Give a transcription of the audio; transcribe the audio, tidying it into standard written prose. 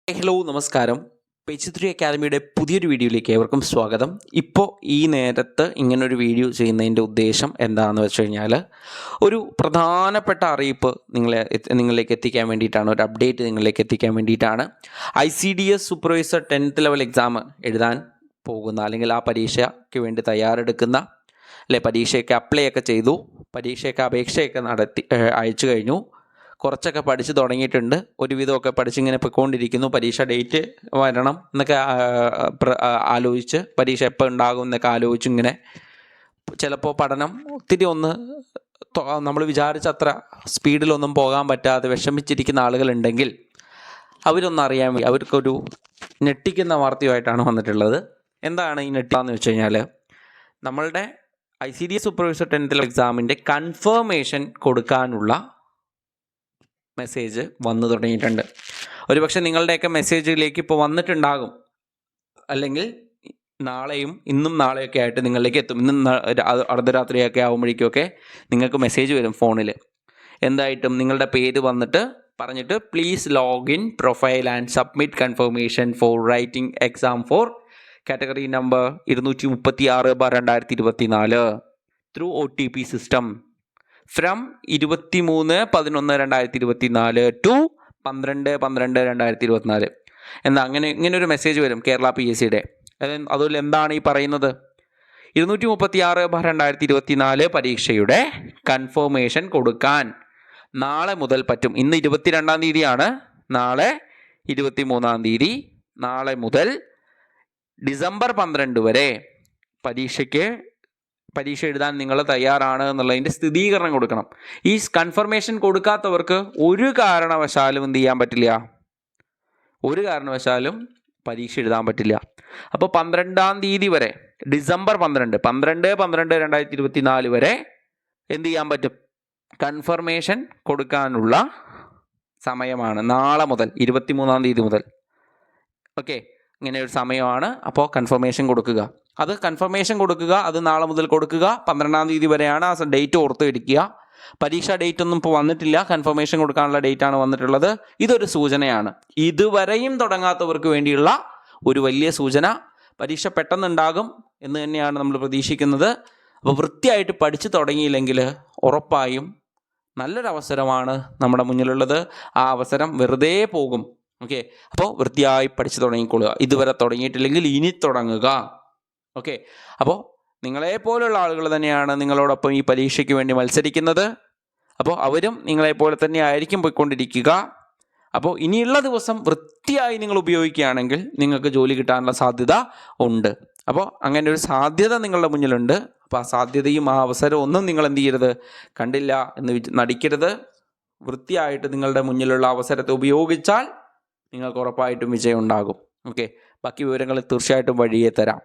Hello നമസ്കാരം. Page 3 അക്കാദമിയുടെ പുതിയൊരു വീഡിയോയിലേക്ക് ഏവർക്കും സ്വാഗതം. ഇപ്പോൾ ഈ നേരത്ത് ഇങ്ങനൊരു വീഡിയോ ചെയ്യുന്നതിൻ്റെ ഉദ്ദേശം എന്താണെന്ന് വെച്ച് കഴിഞ്ഞാൽ ഒരു പ്രധാനപ്പെട്ട അറിയിപ്പ് നിങ്ങളിലേക്ക് എത്തിക്കാൻ വേണ്ടിയിട്ടാണ്, ഒരു അപ്ഡേറ്റ് നിങ്ങളിലേക്ക് എത്തിക്കാൻ വേണ്ടിയിട്ടാണ്. ICDS supervisor 10th level exam എഴുതാൻ പോകുന്ന, അല്ലെങ്കിൽ ആ പരീക്ഷയ്ക്ക് വേണ്ടി തയ്യാറെടുക്കുന്ന, പരീക്ഷയ്ക്ക് അപ്ലൈ ഒക്കെ ചെയ്തു, പരീക്ഷയ്ക്ക് അപേക്ഷയൊക്കെ അയച്ചു കഴിഞ്ഞു, കുറച്ചൊക്കെ പഠിച്ച് തുടങ്ങിയിട്ടുണ്ട്, ഒരുവിധമൊക്കെ പഠിച്ചിങ്ങനെ പോയിക്കൊണ്ടിരിക്കുന്നു. പരീക്ഷ ഡേറ്റ് വരണം എന്നൊക്കെ ആലോചിച്ച്, പരീക്ഷ എപ്പോൾ ഉണ്ടാകും എന്നൊക്കെ ആലോചിച്ച് ഇങ്ങനെ ചിലപ്പോൾ പഠനം ഒത്തിരി നമ്മൾ വിചാരിച്ച അത്ര സ്പീഡിലൊന്നും പോകാൻ പറ്റാതെ വിഷമിച്ചിരിക്കുന്ന ആളുകളുണ്ടെങ്കിൽ അവരൊന്നറിയാൻ വേണ്ടി അവർക്കൊരു ഞെട്ടിക്കുന്ന വാർത്തയുമായിട്ടാണ് വന്നിട്ടുള്ളത്. എന്താണ് ഈ ഞെട്ടിക്കാന്ന് വെച്ച് കഴിഞ്ഞാൽ, നമ്മളുടെ ICDS സൂപ്പർവൈസർ 10th എക്സാമിൻ്റെ കൺഫർമേഷൻ കൊടുക്കാനുള്ള മെസ്സേജ് വന്നു തുടങ്ങിയിട്ടുണ്ട്. ഒരുപക്ഷെ നിങ്ങളുടെയൊക്കെ മെസ്സേജിലേക്ക് ഇപ്പോൾ വന്നിട്ടുണ്ടാകും, അല്ലെങ്കിൽ ഇന്നും നാളെയൊക്കെ ആയിട്ട് നിങ്ങളിലേക്ക് എത്തും. ഇന്നും അർദ്ധരാത്രിയൊക്കെ ആകുമ്പോഴേക്കൊക്കെ നിങ്ങൾക്ക് മെസ്സേജ് വരും ഫോണിൽ. എന്തായിട്ടും നിങ്ങളുടെ പേര് പറഞ്ഞിട്ട് please login profile and submit confirmation for writing exam for category number 236/2024 through OTP system from 23/11/2024 to 12/12/2024 ഇങ്ങനൊരു മെസ്സേജ് വരും കേരള PSCയുടെ. അതുപോലെ എന്താണ് ഈ പറയുന്നത്? 236/2024 പരീക്ഷയുടെ കൺഫർമേഷൻ കൊടുക്കാൻ നാളെ മുതൽ പറ്റും. ഇന്ന് 22-ാം തീയതിയാണ്, നാളെ 23-ാം തീയതി. നാളെ മുതൽ ഡിസംബർ 12 വരെ പരീക്ഷ എഴുതാൻ നിങ്ങൾ തയ്യാറാണ് എന്നുള്ളതിൻ്റെ സ്ഥിരീകരണം കൊടുക്കണം. ഈ കൺഫർമേഷൻ കൊടുക്കാത്തവർക്ക് ഒരു കാരണവശാലും എന്ത് ചെയ്യാൻ പറ്റില്ല, ഒരു കാരണവശാലും പരീക്ഷ എഴുതാൻ പറ്റില്ല. അപ്പോൾ 12-ാം തീയതി വരെ, ഡിസംബർ 12/12/2024 വരെ എന്ത് ചെയ്യാൻ പറ്റും? കൺഫർമേഷൻ കൊടുക്കാനുള്ള സമയമാണ് നാളെ മുതൽ, 23-ാം തീയതി മുതൽ. ഓക്കെ, ഇങ്ങനെ ഒരു സമയമാണ്. അപ്പോൾ കൺഫർമേഷൻ കൊടുക്കുക. അത് നാളെ മുതൽ കൊടുക്കുക. 12-ാം തീയതി വരെയാണ്. ആ ഡേറ്റ് ഓർത്ത് ഇരിക്കുക. പരീക്ഷാ ഡേറ്റ് ഒന്നും ഇപ്പോൾ വന്നിട്ടില്ല, കൺഫർമേഷൻ കൊടുക്കാനുള്ള ഡേറ്റാണ് വന്നിട്ടുള്ളത്. ഇതൊരു സൂചനയാണ്, ഇതുവരെയും തുടങ്ങാത്തവർക്ക് വേണ്ടിയുള്ള ഒരു വലിയ സൂചന. പരീക്ഷ പെട്ടെന്നുണ്ടാകും എന്ന് തന്നെയാണ് നമ്മൾ പ്രതീക്ഷിക്കുന്നത്. അപ്പോൾ വൃത്തിയായിട്ട് പഠിച്ചു തുടങ്ങിയില്ലെങ്കിൽ ഉറപ്പായും നല്ലൊരവസരമാണ് നമ്മുടെ മുന്നിലുള്ളത്. ആ അവസരം വെറുതെ പോകും. ഓക്കെ, അപ്പോൾ വൃത്തിയായി പഠിച്ചു തുടങ്ങിക്കൊള്ളുക. ഇതുവരെ തുടങ്ങിയിട്ടില്ലെങ്കിൽ ഇനി തുടങ്ങുക. ഓക്കെ, അപ്പോൾ നിങ്ങളെപ്പോലുള്ള ആളുകൾ തന്നെയാണ് നിങ്ങളോടൊപ്പം ഈ പരീക്ഷയ്ക്ക് വേണ്ടി മത്സരിക്കുന്നത്. അപ്പോൾ അവരും നിങ്ങളെപ്പോലെ തന്നെ ആയിരിക്കും പോയിക്കൊണ്ടിരിക്കുക. അപ്പോൾ ഇനിയുള്ള ദിവസം വൃത്തിയായി നിങ്ങൾ ഉപയോഗിക്കുകയാണെങ്കിൽ നിങ്ങൾക്ക് ജോലി കിട്ടാനുള്ള സാധ്യത ഉണ്ട്. അപ്പോൾ അങ്ങനെ ഒരു സാധ്യത നിങ്ങളുടെ മുന്നിലുണ്ട്. അപ്പോൾ ആ സാധ്യതയും ആ അവസരവും ഒന്നും നിങ്ങൾ എന്ത് ചെയ്യരുത്, കണ്ടില്ല എന്ന് നടിക്കരുത്. വൃത്തിയായിട്ട് നിങ്ങളുടെ മുന്നിലുള്ള അവസരത്തെ ഉപയോഗിച്ചാൽ നിങ്ങൾക്ക് ഉറപ്പായിട്ടും വിജയം ഉണ്ടാകും. ഓക്കെ, ബാക്കി വിവരങ്ങൾ തീർച്ചയായിട്ടും വഴിയേ തരാം.